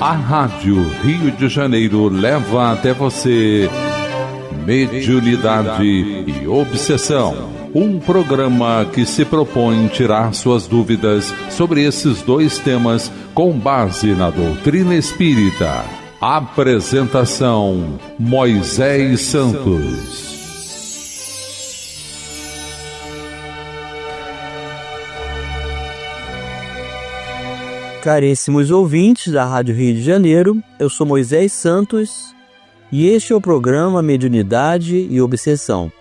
A Rádio Rio de Janeiro leva até você Mediunidade e Obsessão. Um programa que se propõe tirar suas dúvidas sobre esses dois temas com base na doutrina espírita. Apresentação: Moisés Santos. Caríssimos ouvintes da Rádio Rio de Janeiro, eu sou Moisés Santos e este é o programa Mediunidade e Obsessão.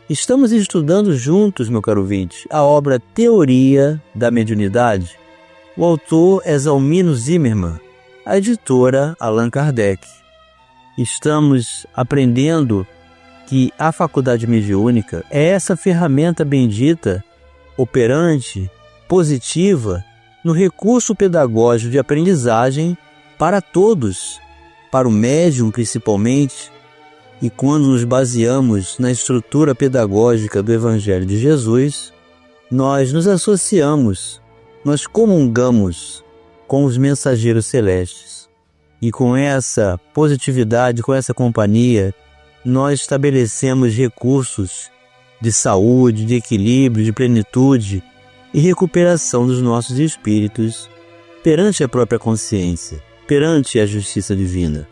Estamos estudando juntos, meu caro ouvinte, a obra Teoria da Mediunidade. O autor é Zalmino Zimmermann, a editora Allan Kardec. Estamos aprendendo que a faculdade mediúnica é essa ferramenta bendita, operante, positiva, no recurso pedagógico de aprendizagem para todos, para o médium principalmente, e quando nos baseamos na estrutura pedagógica do Evangelho de Jesus, nós nos associamos, nós comungamos com os mensageiros celestes. E com essa positividade, com essa companhia, nós estabelecemos recursos de saúde, de equilíbrio, de plenitude, e recuperação dos nossos espíritos perante a própria consciência, perante a justiça divina,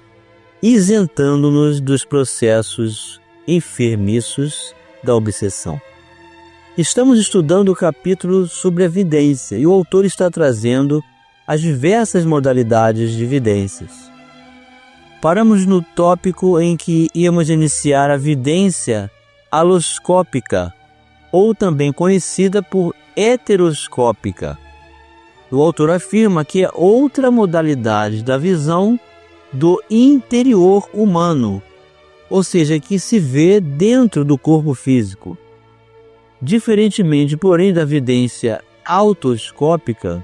isentando-nos dos processos enfermiços da obsessão. Estamos estudando o capítulo sobre a vidência e o autor está trazendo as diversas modalidades de vidências. Paramos no tópico em que íamos iniciar a vidência aloscópica, ou também conhecida por heteroscópica. O autor afirma que é outra modalidade da visão do interior humano, ou seja, que se vê dentro do corpo físico. Diferentemente, porém, da vidência autoscópica,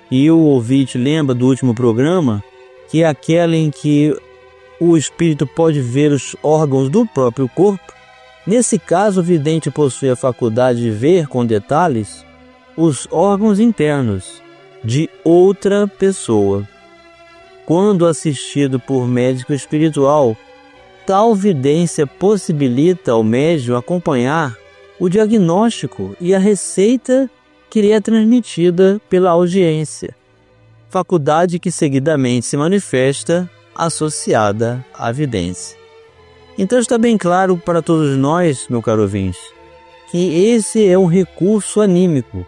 e o ouvinte lembra do último programa, que é aquela em que o espírito pode ver os órgãos do próprio corpo. Nesse caso, o vidente possui a faculdade de ver com detalhes os órgãos internos de outra pessoa. Quando assistido por médico espiritual, tal vidência possibilita ao médium acompanhar o diagnóstico e a receita que lhe é transmitida pela audiência, faculdade que seguidamente se manifesta associada à vidência. Então está bem claro para todos nós, meu caro ouvinte, que esse é um recurso anímico,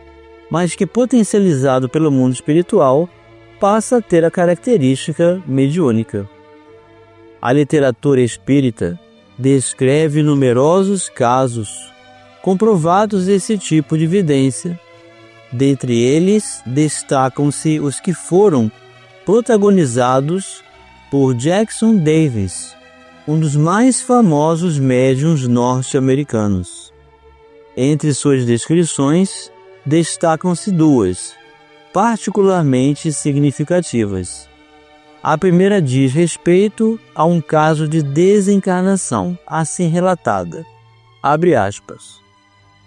mas que potencializado pelo mundo espiritual passa a ter a característica mediúnica. A literatura espírita descreve numerosos casos comprovados desse tipo de vidência. Dentre eles, destacam-se os que foram protagonizados por Jackson Davis, um dos mais famosos médiuns norte-americanos. Entre suas descrições, destacam-se duas, particularmente significativas. A primeira diz respeito a um caso de desencarnação, assim relatada. Abre aspas.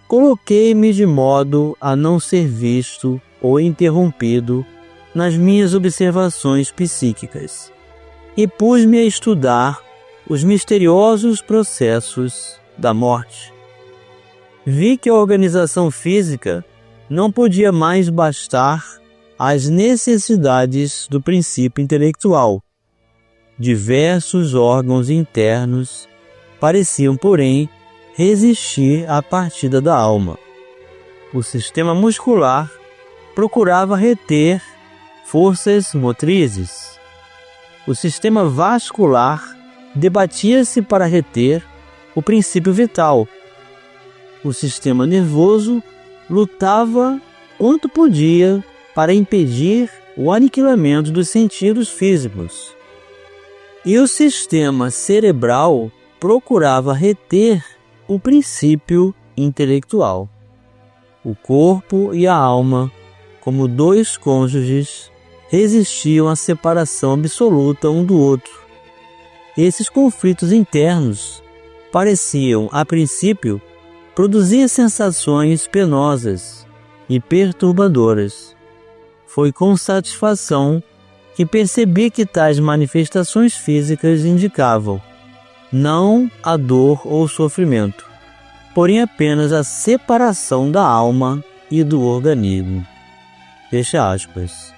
Coloquei-me de modo a não ser visto ou interrompido nas minhas observações psíquicas e pus-me a estudar os misteriosos processos da morte. Vi que a organização física não podia mais bastar às necessidades do princípio intelectual. Diversos órgãos internos pareciam, porém, resistir à partida da alma. O sistema muscular procurava reter forças motrizes. O sistema vascular debatia-se para reter o princípio vital. O sistema nervoso lutava quanto podia para impedir o aniquilamento dos sentidos físicos. E o sistema cerebral procurava reter o princípio intelectual. O corpo e a alma, como dois cônjuges, resistiam à separação absoluta um do outro. Esses conflitos internos pareciam, a princípio, produzir sensações penosas e perturbadoras. Foi com satisfação que percebi que tais manifestações físicas indicavam não a dor ou sofrimento, porém apenas a separação da alma e do organismo. Fecha aspas.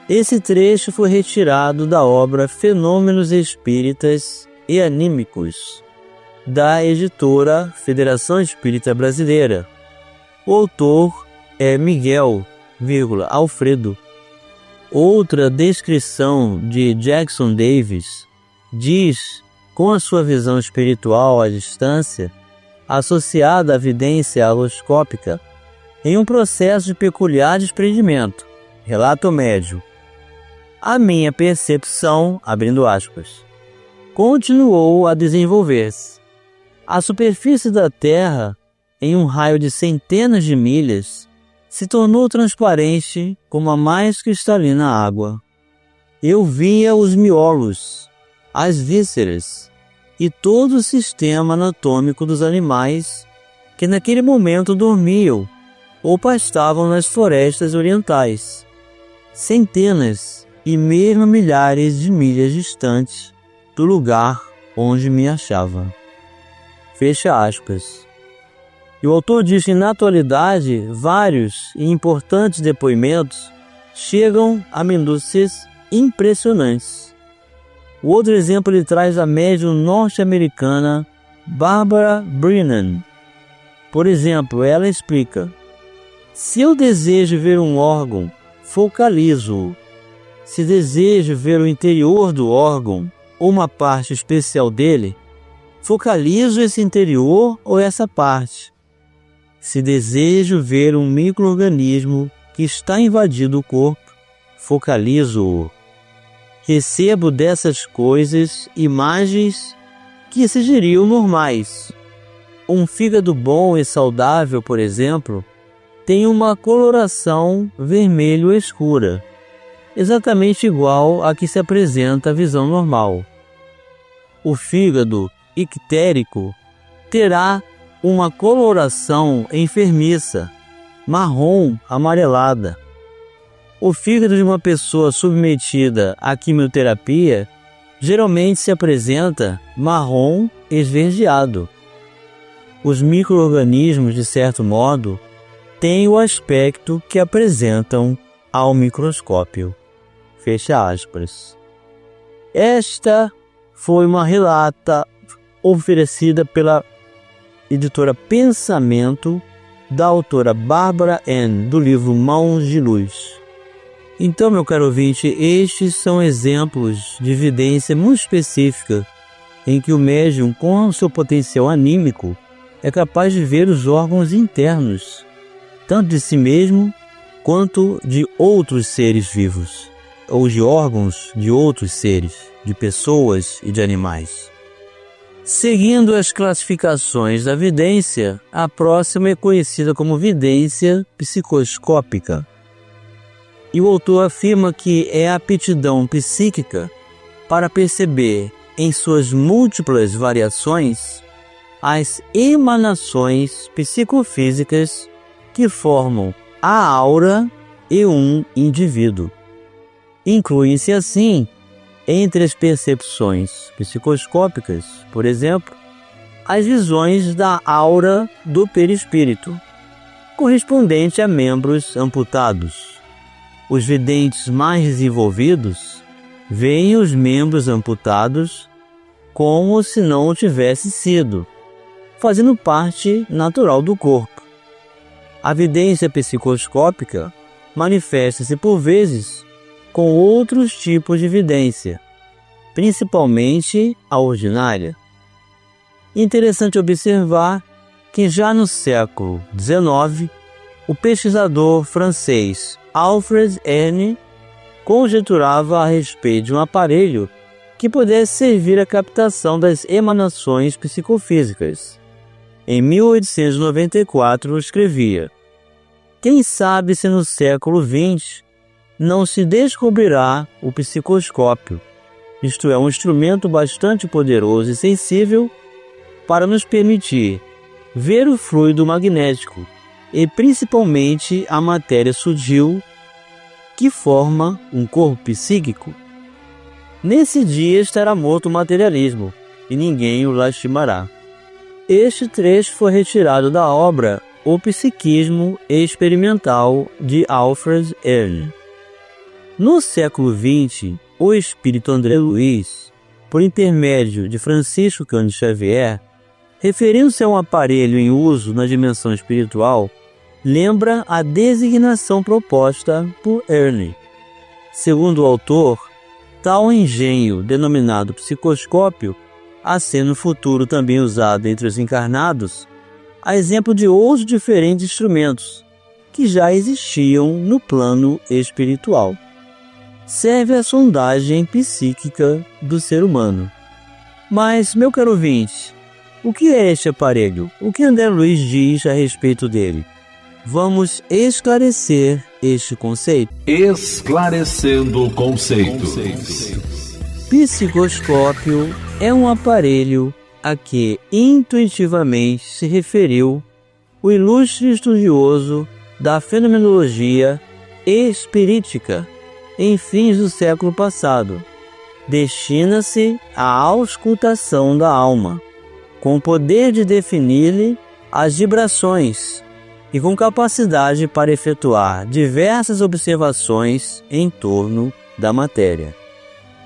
Esse trecho foi retirado da obra Fenômenos Espíritas e Anímicos, da editora Federação Espírita Brasileira. O autor é Miguel, Alfredo. Outra descrição de Jackson Davis diz, com a sua visão espiritual à distância, associada à vidência aloscópica, em um processo de peculiar desprendimento, relato médio. A minha percepção, abrindo aspas, continuou a desenvolver-se. A superfície da Terra, em um raio de centenas de milhas, se tornou transparente como a mais cristalina água. Eu via os miolos, as vísceras e todo o sistema anatômico dos animais que naquele momento dormiam ou pastavam nas florestas orientais, centenas e mesmo milhares de milhas distantes do lugar onde me achava. Fecha aspas. E o autor diz que, na atualidade, vários e importantes depoimentos chegam a minúcias impressionantes. O outro exemplo ele traz a médium norte-americana Barbara Brennan. Por exemplo, ela explica: se eu desejo ver um órgão, focalizo-o. Se desejo ver o interior do órgão ou uma parte especial dele, focalizo esse interior ou essa parte. Se desejo ver um micro-organismo que está invadindo o corpo, focalizo-o. Recebo dessas coisas imagens que se diriam normais. Um fígado bom e saudável, por exemplo, tem uma coloração vermelho escura, exatamente igual à que se apresenta a visão normal. O fígado ictérico terá uma coloração enfermiça, marrom amarelada. O fígado de uma pessoa submetida à quimioterapia geralmente se apresenta marrom esverdeado. Os micro-organismos, de certo modo, têm o aspecto que apresentam ao microscópio. Fecha aspas. Esta foi uma relata oferecida pela editora Pensamento, da autora Barbara Ann, do livro Mãos de Luz. Então, meu caro ouvinte, estes são exemplos de evidência muito específica em que o médium, com o seu potencial anímico, é capaz de ver os órgãos internos, tanto de si mesmo quanto de outros seres vivos, ou de órgãos de outros seres, de pessoas e de animais. Seguindo as classificações da vidência, a próxima é conhecida como vidência psicoscópica. E o autor afirma que é a aptidão psíquica para perceber, em suas múltiplas variações, as emanações psicofísicas que formam a aura e um indivíduo. Incluem-se assim, entre as percepções psicoscópicas, por exemplo, as visões da aura do perispírito, correspondente a membros amputados. Os videntes mais desenvolvidos veem os membros amputados como se não o tivesse sido, fazendo parte natural do corpo. A vidência psicoscópica manifesta-se por vezes com outros tipos de vidência, principalmente a ordinária. Interessante observar que já no século XIX, o pesquisador francês Alfred N. conjeturava a respeito de um aparelho que pudesse servir à captação das emanações psicofísicas. Em 1894, escrevia: quem sabe se no século XX não se descobrirá o psicoscópio, isto é, um instrumento bastante poderoso e sensível para nos permitir ver o fluido magnético e principalmente a matéria sutil que forma um corpo psíquico. Nesse dia estará morto o materialismo, e ninguém o lastimará. Este trecho foi retirado da obra O Psiquismo Experimental, de Alfred Ehrlich. No século XX, o espírito André Luiz, por intermédio de Francisco Cândido Xavier, referindo-se a um aparelho em uso na dimensão espiritual, lembra a designação proposta por Ehrlich. Segundo o autor, tal engenho, denominado psicoscópio, a ser no futuro também usado entre os encarnados, a exemplo de outros diferentes instrumentos que já existiam no plano espiritual. Serve à sondagem psíquica do ser humano. Mas, meu caro ouvinte, o que é este aparelho? O que André Luiz diz a respeito dele? Vamos esclarecer este conceito. Esclarecendo conceitos. Psicoscópio é um aparelho a que intuitivamente se referiu o ilustre estudioso da fenomenologia espirítica em fins do século passado. Destina-se à auscultação da alma, com o poder de definir-lhe as vibrações e com capacidade para efetuar diversas observações em torno da matéria.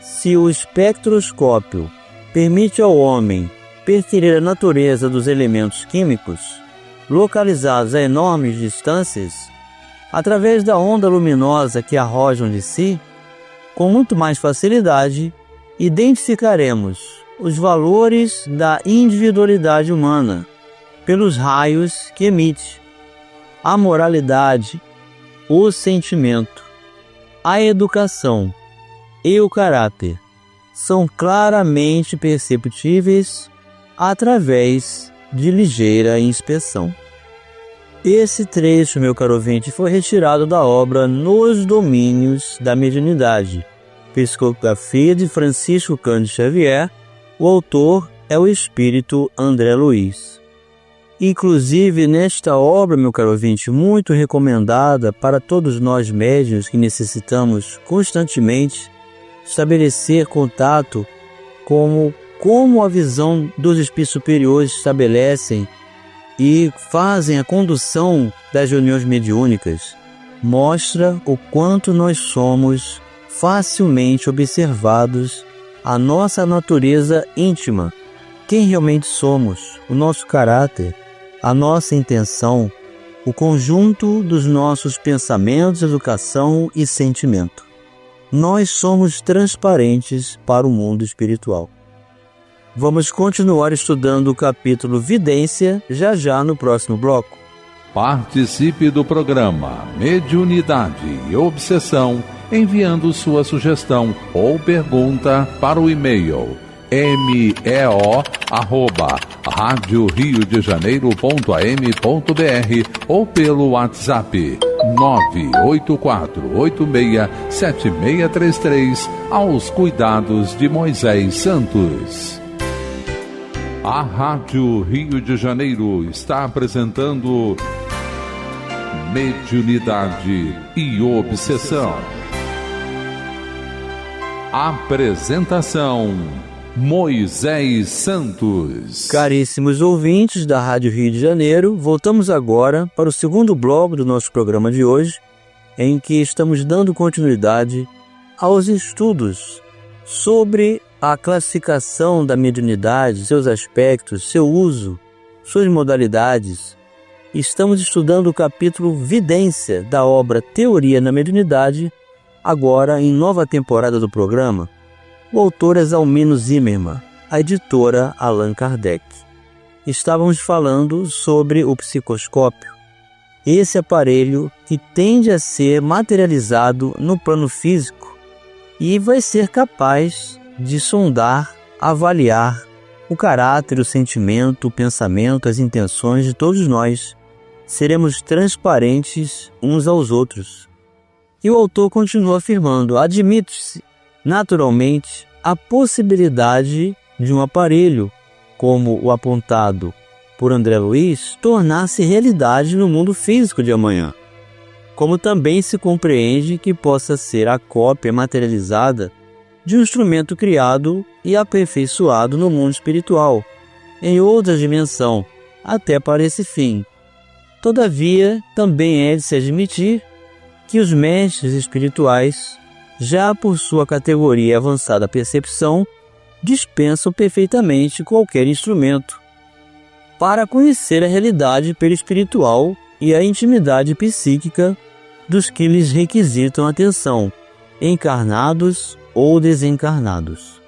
Se o espectroscópio permite ao homem perceber a natureza dos elementos químicos, localizados a enormes distâncias, através da onda luminosa que arrojam de si, com muito mais facilidade, identificaremos os valores da individualidade humana pelos raios que emite. A moralidade, o sentimento, a educação e o caráter são claramente perceptíveis através de ligeira inspeção. Esse trecho, meu caro ouvinte, foi retirado da obra Nos Domínios da Mediunidade, psicografia de Francisco Cândido Xavier. O autor é o espírito André Luiz. Inclusive, nesta obra, meu caro ouvinte, muito recomendada para todos nós médiuns que necessitamos constantemente estabelecer contato como a visão dos espíritos superiores estabelecem e fazem a condução das reuniões mediúnicas, mostra o quanto nós somos facilmente observados, a nossa natureza íntima, quem realmente somos, o nosso caráter, a nossa intenção, o conjunto dos nossos pensamentos, educação e sentimento. Nós somos transparentes para o mundo espiritual. Vamos continuar estudando o capítulo Vidência já no próximo bloco. Participe do programa Mediunidade e Obsessão enviando sua sugestão ou pergunta para o e-mail meo@radioriodejaneiro.am.br ou pelo WhatsApp 984867633 aos cuidados de Moisés Santos. A Rádio Rio de Janeiro está apresentando Mediunidade e Obsessão. Apresentação: Moisés Santos. Caríssimos ouvintes da Rádio Rio de Janeiro, voltamos agora para o segundo bloco do nosso programa de hoje, em que estamos dando continuidade aos estudos sobre a classificação da mediunidade, seus aspectos, seu uso, suas modalidades. Estamos estudando o capítulo Vidência da obra Teoria na Mediunidade, agora em nova temporada do programa. O autor é Zalmino Zimmermann, a editora Allan Kardec. Estávamos falando sobre o psicoscópio, esse aparelho que tende a ser materializado no plano físico e vai ser capaz de sondar, avaliar o caráter, o sentimento, o pensamento, as intenções de todos nós. Seremos transparentes uns aos outros. E o autor continua afirmando: admite-se naturalmente a possibilidade de um aparelho, como o apontado por André Luiz, tornar-se realidade no mundo físico de amanhã, como também se compreende que possa ser a cópia materializada de um instrumento criado e aperfeiçoado no mundo espiritual, em outra dimensão, até para esse fim. Todavia, também é de se admitir que os mestres espirituais, já por sua categoria e avançada percepção, dispensam perfeitamente qualquer instrumento para conhecer a realidade perispiritual e a intimidade psíquica dos que lhes requisitam atenção, encarnados ou desencarnados.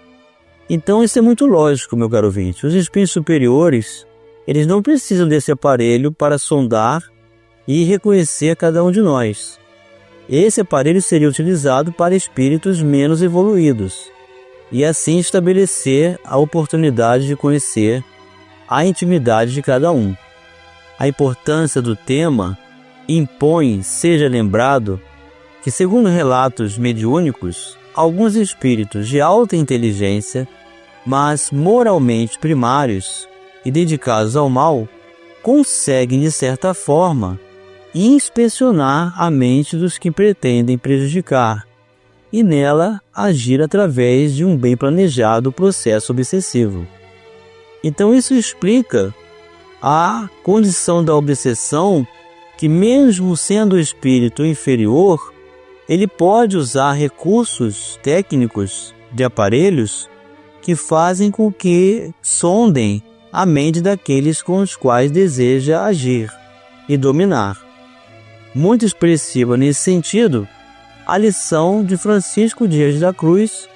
Então isso é muito lógico, meu caro ouvinte. Os espíritos superiores, eles não precisam desse aparelho para sondar e reconhecer cada um de nós. Esse aparelho seria utilizado para espíritos menos evoluídos e assim estabelecer a oportunidade de conhecer a intimidade de cada um. A importância do tema impõe, seja lembrado, que segundo relatos mediúnicos, alguns espíritos de alta inteligência, mas moralmente primários e dedicados ao mal, conseguem, de certa forma, inspecionar a mente dos que pretendem prejudicar e nela agir através de um bem planejado processo obsessivo. Então isso explica a condição da obsessão, que mesmo sendo o espírito inferior, ele pode usar recursos técnicos de aparelhos que fazem com que sondem a mente daqueles com os quais deseja agir e dominar. Muito expressiva nesse sentido, a lição de Francisco Dias da Cruz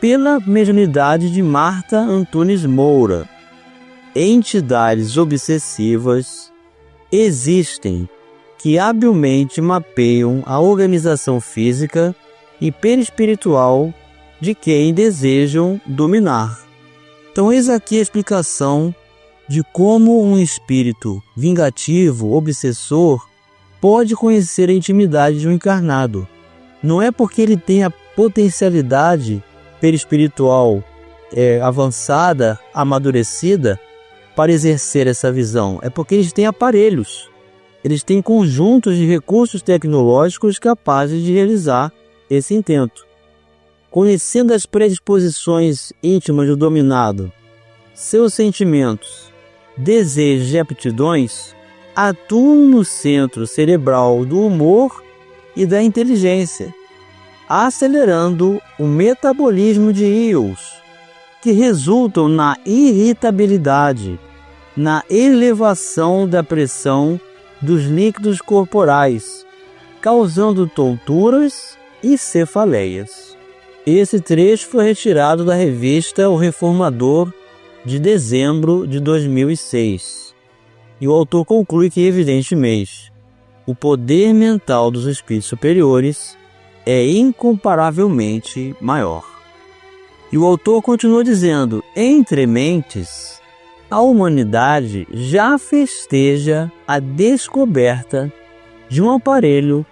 pela mediunidade de Marta Antunes Moura. Entidades obsessivas existem que habilmente mapeiam a organização física e perispiritual de quem desejam dominar. Então eis aqui a explicação de como um espírito vingativo, obsessor, pode conhecer a intimidade de um encarnado. Não é porque ele tem a potencialidade perispiritual avançada, amadurecida, para exercer essa visão. É porque eles têm aparelhos. Eles têm conjuntos de recursos tecnológicos capazes de realizar esse intento. Conhecendo as predisposições íntimas do dominado, seus sentimentos, desejos e aptidões, atuam no centro cerebral do humor e da inteligência, acelerando o metabolismo de íons, que resultam na irritabilidade, na elevação da pressão dos líquidos corporais, causando tonturas e cefaleias. Esse trecho foi retirado da revista O Reformador, de dezembro de 2006. E o autor conclui que, evidentemente, o poder mental dos espíritos superiores é incomparavelmente maior. E o autor continua dizendo: entre mentes, a humanidade já festeja a descoberta de um aparelho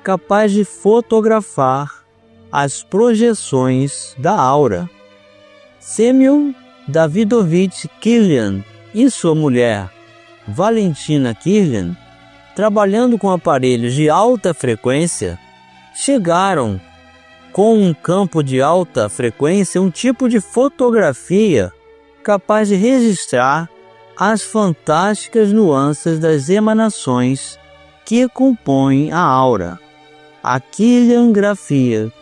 capaz de fotografar as projeções da aura. Semyon Davidovich Kirlian e sua mulher Valentina Kirlian, trabalhando com aparelhos de alta frequência, chegaram com um campo de alta frequência, um tipo de fotografia capaz de registrar as fantásticas nuances das emanações que compõem a aura, a Kirliangrafia.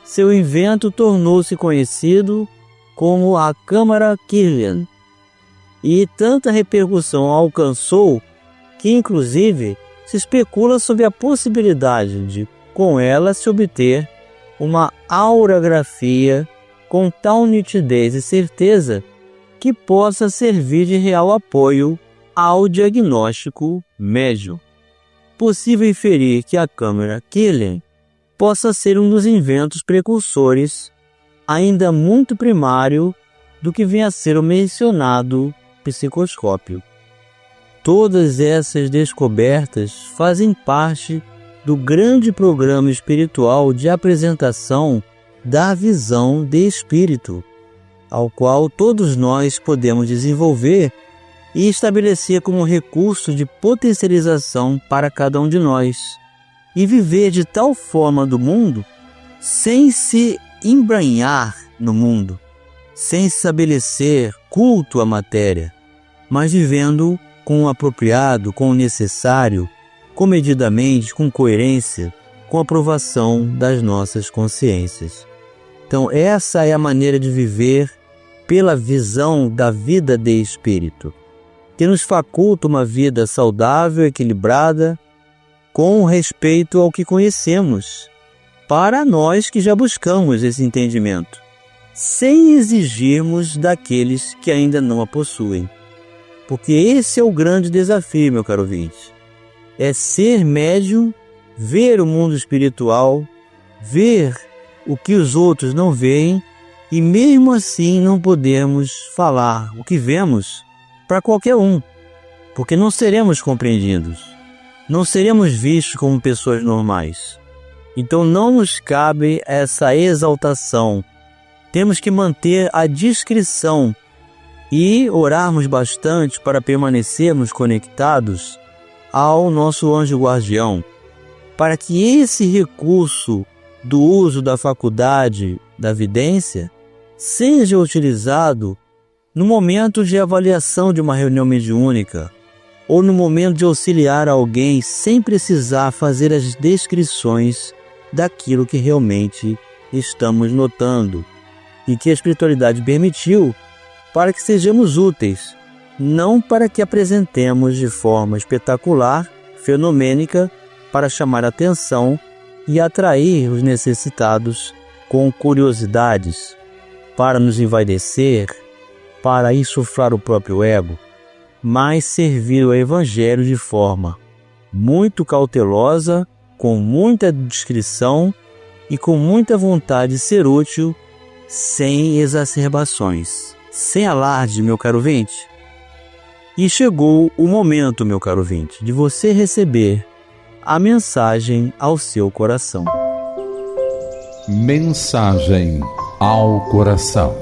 Seu invento tornou-se conhecido como a câmara Kirlian, e tanta repercussão alcançou que, inclusive, se especula sobre a possibilidade de, com ela, se obter uma aurografia com tal nitidez e certeza que possa servir de real apoio ao diagnóstico médio. Possível inferir que a câmara Kirlian possa ser um dos inventos precursores, ainda muito primário, do que vem a ser o mencionado psicoscópio. Todas essas descobertas fazem parte do grande programa espiritual de apresentação da visão de espírito, ao qual todos nós podemos desenvolver e estabelecer como recurso de potencialização para cada um de nós, e viver de tal forma do mundo, sem se embranhar no mundo, sem estabelecer culto à matéria, mas vivendo com o apropriado, com o necessário, comedidamente, com coerência, com a aprovação das nossas consciências. Então, essa é a maneira de viver pela visão da vida de espírito, que nos faculta uma vida saudável, equilibrada, com respeito ao que conhecemos, para nós que já buscamos esse entendimento, sem exigirmos daqueles que ainda não a possuem. Porque esse é o grande desafio, meu caro ouvinte. É ser médium, ver o mundo espiritual, ver o que os outros não veem e mesmo assim não podemos falar o que vemos para qualquer um, porque não seremos compreendidos, não seremos vistos como pessoas normais. Então não nos cabe essa exaltação. Temos que manter a discrição e orarmos bastante para permanecermos conectados ao nosso anjo guardião, para que esse recurso do uso da faculdade da vidência seja utilizado no momento de avaliação de uma reunião mediúnica ou no momento de auxiliar alguém sem precisar fazer as descrições daquilo que realmente estamos notando e que a espiritualidade permitiu para que sejamos úteis, não para que apresentemos de forma espetacular, fenomênica, para chamar atenção e atrair os necessitados com curiosidades, para nos envaidecer, para insuflar o próprio ego, mas servir o Evangelho de forma muito cautelosa, com muita discrição e com muita vontade de ser útil, sem exacerbações, sem alarde, meu caro ouvinte. E chegou o momento, meu caro ouvinte, de você receber a mensagem ao seu coração. Mensagem ao coração.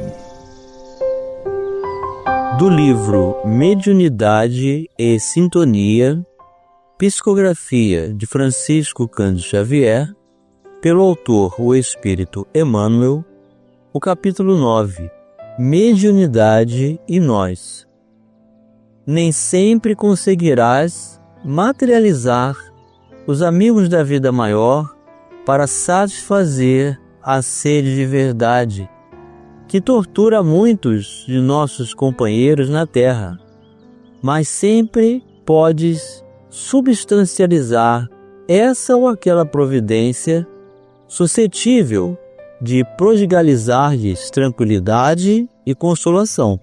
Do livro Mediunidade e Sintonia, psicografia de Francisco Cândido Xavier, pelo autor o Espírito Emmanuel, o capítulo 9, Mediunidade e Nós. Nem sempre conseguirás materializar os amigos da vida maior para satisfazer a sede de verdade que tortura muitos de nossos companheiros na terra, mas sempre podes substancializar essa ou aquela providência suscetível de prodigalizar-lhes tranquilidade e consolação.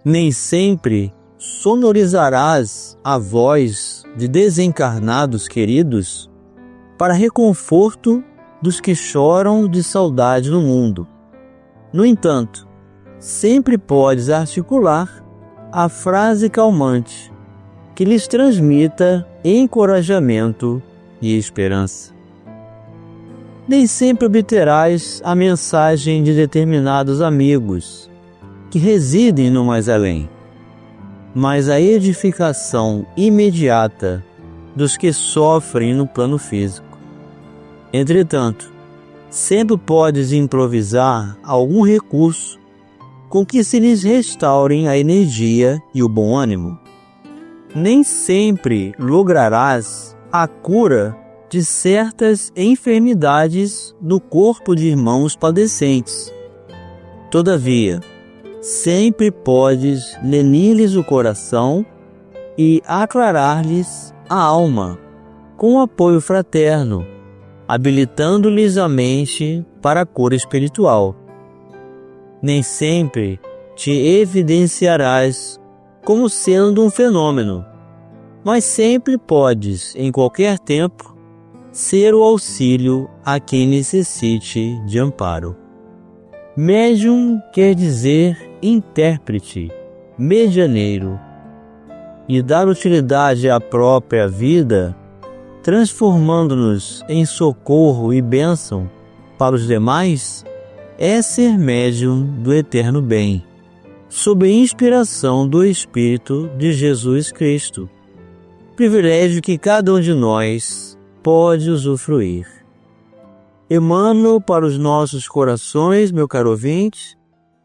Nem sempre sonorizarás a voz de desencarnados queridos para reconforto dos que choram de saudade no mundo. No entanto, sempre podes articular a frase calmante que lhes transmita encorajamento e esperança. Nem sempre obterás a mensagem de determinados amigos que residem no mais além, mas a edificação imediata dos que sofrem no plano físico. Entretanto, sempre podes improvisar algum recurso com que se lhes restaurem a energia e o bom ânimo. Nem sempre lograrás a cura de certas enfermidades no corpo de irmãos padecentes. Todavia, sempre podes lenir-lhes o coração e aclarar-lhes a alma com apoio fraterno, habilitando-lhes a mente para a cura espiritual. Nem sempre te evidenciarás como sendo um fenômeno, mas sempre podes, em qualquer tempo, ser o auxílio a quem necessite de amparo. Médium quer dizer intérprete, medianeiro, e dar utilidade à própria vida, transformando-nos em socorro e bênção para os demais, é ser médium do eterno bem, sob inspiração do Espírito de Jesus Cristo. Privilégio que cada um de nós pode usufruir. Emano para os nossos corações, meu caro ouvinte,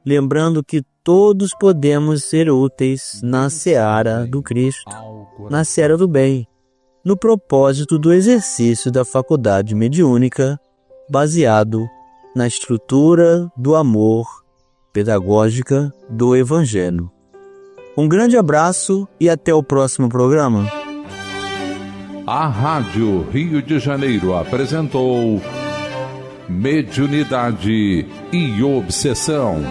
lembrando que todos podemos ser úteis na seara do Cristo, na seara do bem, no propósito do exercício da faculdade mediúnica, baseado na estrutura do amor pedagógica do Evangelho. Um grande abraço e até o próximo programa. A Rádio Rio de Janeiro apresentou Mediunidade e Obsessão.